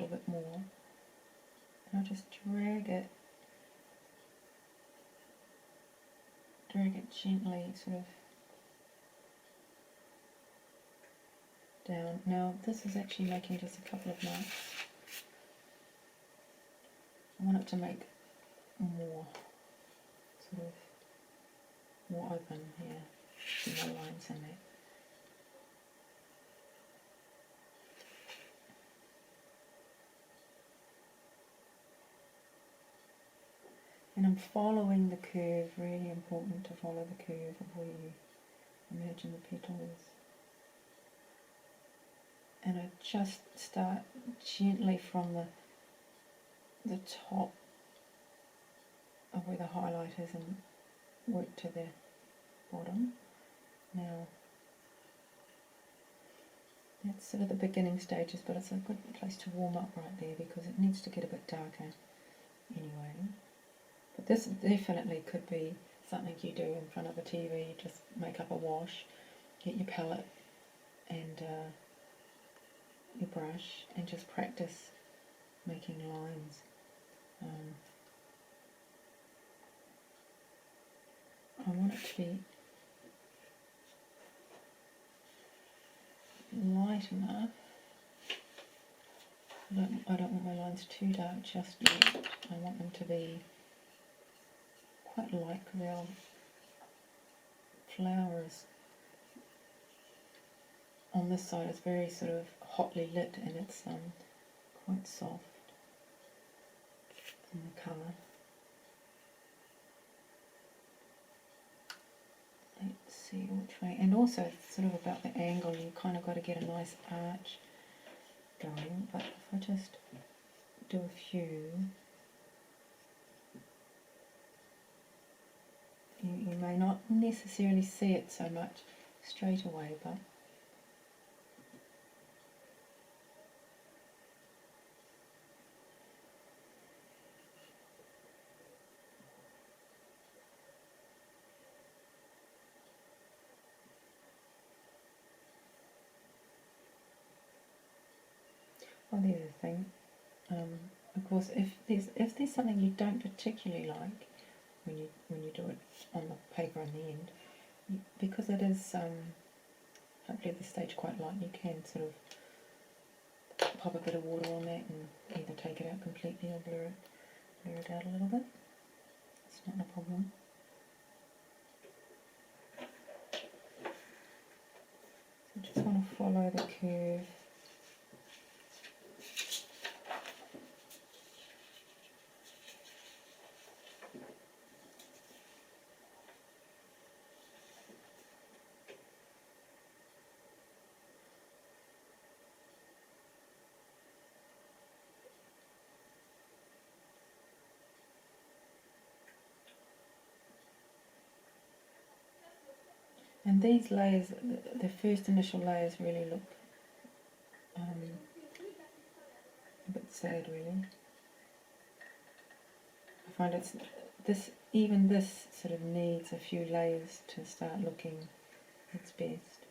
little bit more. And I'll just drag it gently sort of down. Now this is actually making just a couple of marks. I want it to make more sort of more open here. See more lines in there. And I'm following the curve, really important to follow the curve of where you imagine the petals. And I just start gently from the top of where the highlight is and work to the bottom. Now, that's sort of the beginning stages, but it's a good place to warm up right there because it needs to get a bit darker anyway. But this definitely could be something you do in front of the TV. You just make up a wash, get your palette and your brush and just practice making lines. I want it to be light enough. I don't want my lines too dark just yet. I want them to be quite light because our flowers on this side is very sort of hotly lit and it's quite soft in the colour. Let's see which way, and also it's sort of about the angle, you kind of got to get a nice arch going, but if I just do a few, you may not necessarily see it so much straight away, but well, the other thing, of course, if there's something you don't particularly like when you do it on the paper in the end, because it is hopefully at this stage quite light, you can sort of pop a bit of water on that and either take it out completely or blur it out a little bit. It's not a problem. So just want to follow the curve. And these layers, the first initial layers really look a bit sad really. I find even this sort of needs a few layers to start looking its best,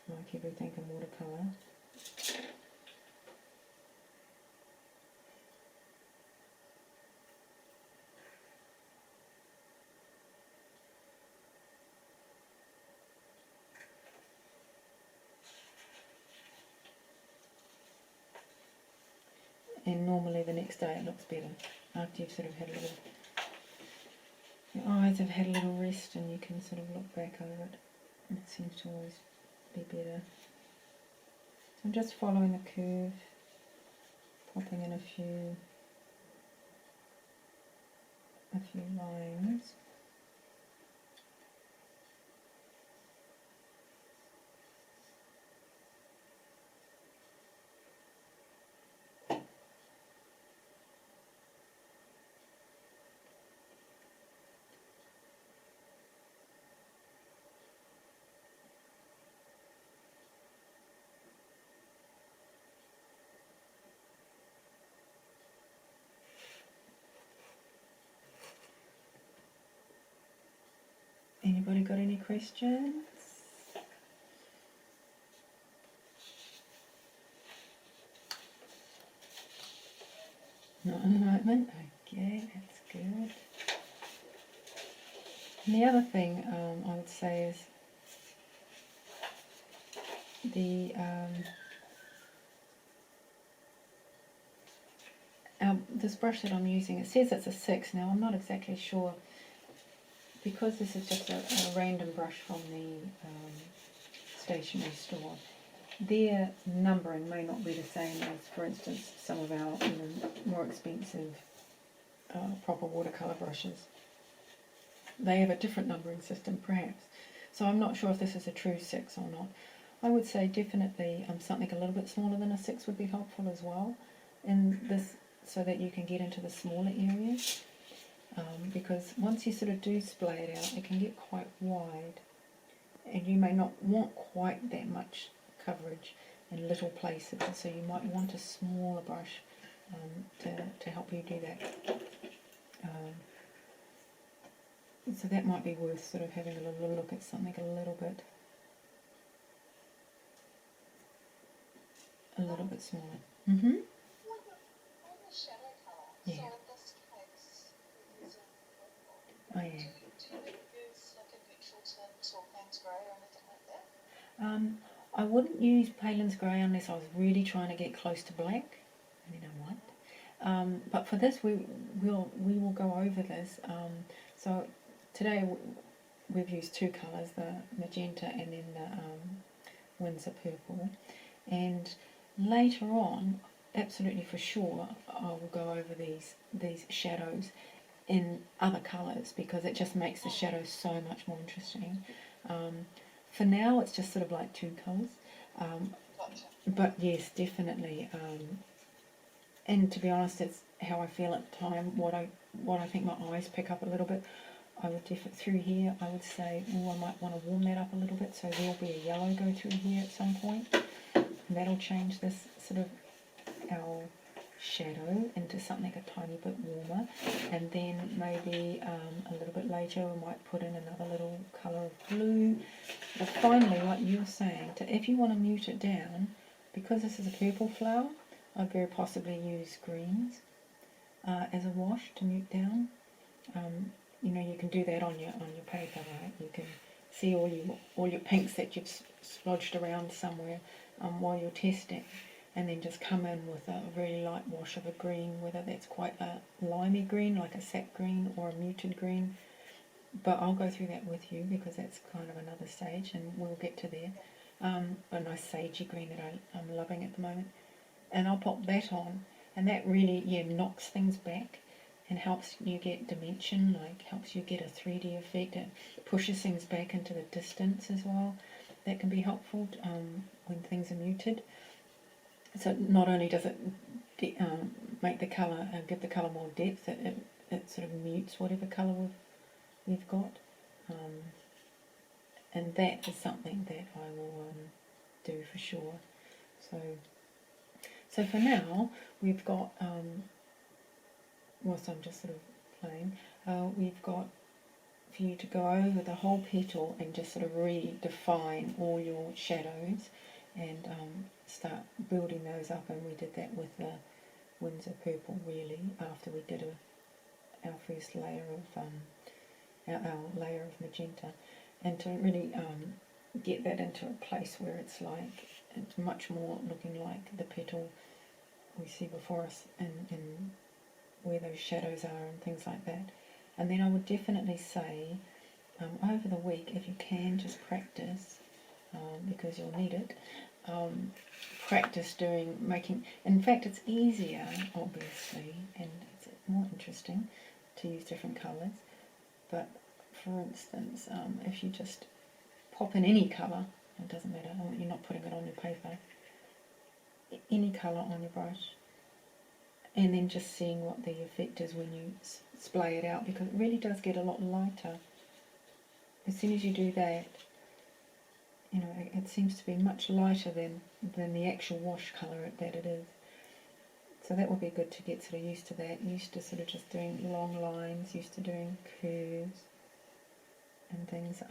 like everything in watercolour. And normally the next day it looks better after you've sort of had a little, your eyes have had a little rest and you can sort of look back over it and it seems to always be better. So I'm just following the curve, popping in a few lines. Anybody got any questions? Not in the moment. Okay, that's good. And the other thing I would say is this brush that I'm using, it says it's a 6. Now I'm not exactly sure, because this is just a random brush from the stationery store. Their numbering may not be the same as, for instance, some of our more expensive proper watercolour brushes. They have a different numbering system perhaps. So I'm not sure if this is a true 6 or not. I would say definitely something a little bit smaller than a 6 would be helpful as well, in this, so that you can get into the smaller areas. Because once you sort of do splay it out, it can get quite wide, and you may not want quite that much coverage in little places, so you might want a smaller brush to help you do that. So that might be worth sort of having a little look at something a little bit smaller. Mm-hmm. Yeah. Oh, yeah. I wouldn't use Palin's Grey unless I was really trying to get close to black, and then I might. But for this, we will go over this. So today we've used 2 colours, the magenta and then the Windsor purple, and later on, absolutely for sure, I will go over these shadows in other colours, because it just makes the shadows so much more interesting. For now, it's just sort of like 2 colours, but yes, definitely. And to be honest, it's how I feel at the time. What I think my eyes pick up a little bit. I would through here. I would say, I might want to warm that up a little bit, so there'll be a yellow go through here at some point, and that'll change this sort of our shadow into something a tiny bit warmer. And then maybe a little bit later we might put in another little colour of blue. But finally, like you were saying, if you want to mute it down, because this is a purple flower, I'd very possibly use greens as a wash to mute down. You can do that on your paper, right? You can see all your pinks that you've splodged around somewhere while you're testing, and then just come in with a very light wash of a green, whether that's quite a limey green, like a sap green, or a muted green. But I'll go through that with you, because that's kind of another stage, and we'll get to there. A nice sagey green that I'm loving at the moment. And I'll pop that on, and that really, knocks things back and helps you get dimension, like helps you get a 3D effect. It pushes things back into the distance as well. That can be helpful when things are muted. So not only does it make the colour, give the colour more depth, it sort of mutes whatever colour we've got. And that is something that I will do for sure. So for now, we've got, whilst I'm just sort of playing, we've got for you to go over the whole petal and just sort of redefine all your shadows and start building those up. And we did that with the Windsor purple, really, after we did our first layer of our layer of magenta, and to really get that into a place where it's much more looking like the petal we see before us, and where those shadows are and things like that. And then I would definitely say over the week, if you can, just practice, because you'll need it. Practice making. In fact, it's easier, obviously, and it's more interesting to use different colours. But for instance, if you just pop in any colour, it doesn't matter, you're not putting it on your paper, any colour on your brush, and then just seeing what the effect is when you splay it out, because it really does get a lot lighter. As soon as you do that, it seems to be much lighter than the actual wash colour that it is. So that would be good to get sort of used to that, used to sort of just doing long lines, used to doing curves and things,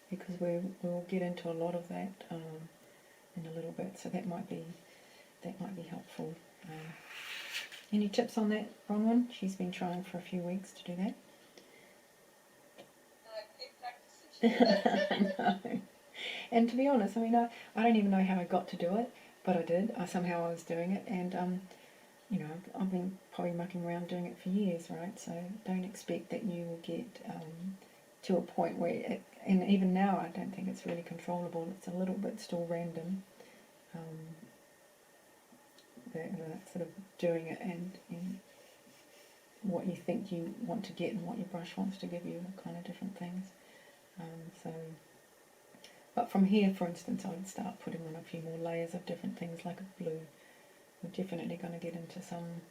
because we'll get into a lot of that in a little bit. So that might be helpful. Any tips on that, Bronwyn? She's been trying for a few weeks to do that. I know. And to be honest, I mean, I don't even know how I got to do it, but I did. Somehow I was doing it, and you know, I've been probably mucking around doing it for years, right? So don't expect that you will get to a point where, and even now I don't think it's really controllable. It's a little bit still random. Sort of doing it and what you think you want to get and what your brush wants to give you are kind of different things. But from here, for instance, I would start putting on a few more layers of different things, like a blue. We're definitely going to get into some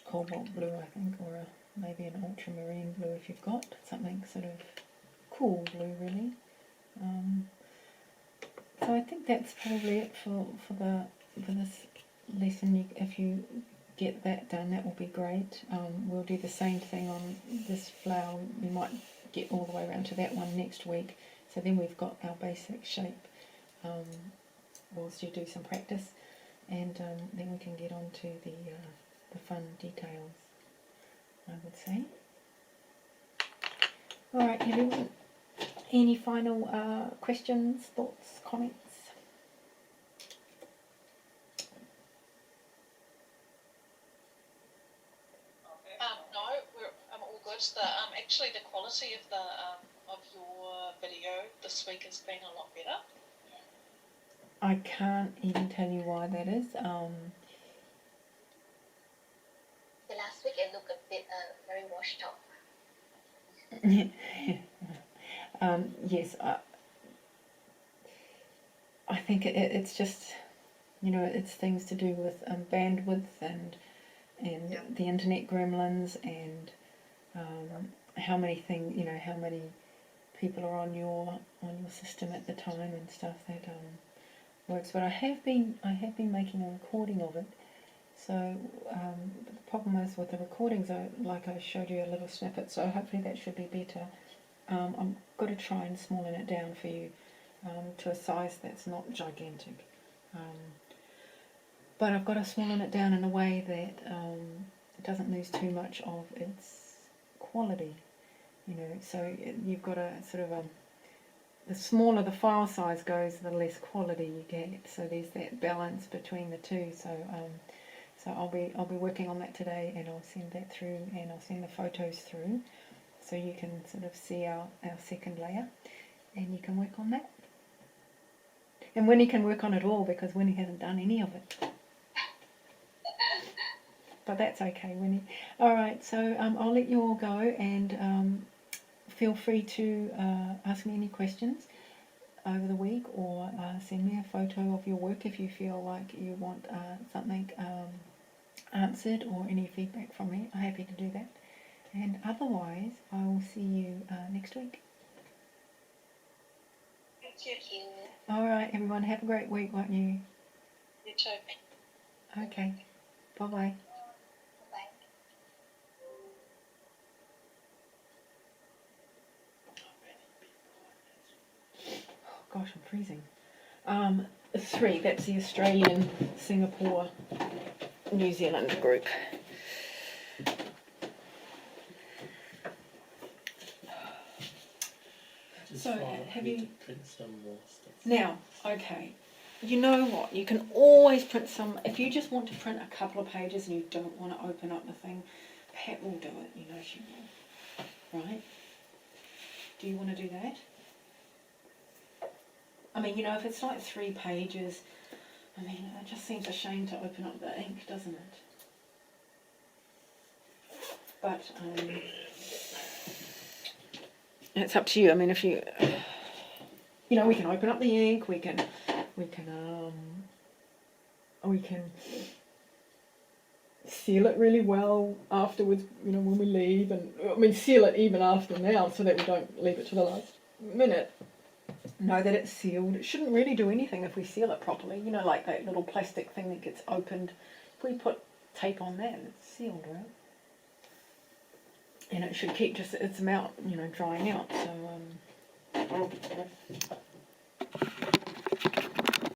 cobalt blue, I think, or maybe an ultramarine blue if you've got something sort of cool blue, really. So I think that's probably it for this lesson. If you get that done, that will be great. We'll do the same thing on this flower. We might get all the way around to that one next week. So then we've got our basic shape whilst you do some practice, and then we can get on to the fun details, I would say. Alright, everyone, any final questions, thoughts, comments? No, I'm all good. Actually, the quality of your video this week has been a lot better. I can't even tell you why that is. The last week it looked a bit very washed out. Yes, I think it's just, you know, it's things to do with bandwidth and the internet gremlins and how many people are on your system at the time and stuff that works. But I have been making a recording of it. So the problem is with the recordings, like I showed you a little snippet. So hopefully that should be better. I've got to try and smallen it down for you to a size that's not gigantic. But I've got to smallen it down in a way that it doesn't lose too much of its quality. You know, so you've got to sort of the smaller the file size goes, the less quality you get. So there's that balance between the two. So I'll be working on that today, and I'll send that through, and I'll send the photos through, so you can sort of see our second layer, and you can work on that. And Winnie can work on it all, because Winnie hasn't done any of it. But that's okay, Winnie. Alright, so I'll let you all go, and feel free to ask me any questions over the week, or send me a photo of your work if you feel like you want something answered, or any feedback from me. I'm happy to do that. And otherwise, I will see you next week. Thank you. Alright, everyone, have a great week, won't you? You too. Okay, bye-bye. Gosh, I'm freezing. 3, that's the Australian, Singapore, New Zealand group. So, have you print some more stuff? Now, okay, you know what, you can always print some. If you just want to print a couple of pages and you don't want to open up the thing, Pat will do it, you know she will, right? Do you want to do that? I mean, you know, if it's like 3 pages, I mean, it just seems a shame to open up the ink, doesn't it? But it's up to you. I mean, if you, you know, we can open up the ink. We can seal it really well afterwards. You know, when we leave, and I mean, seal it even after now, so that we don't leave it to the last minute. Know that it's sealed. It shouldn't really do anything if we seal it properly. You know, like that little plastic thing that gets opened. If we put tape on that, it's sealed, right? And it should keep just its amount, you know, drying out. So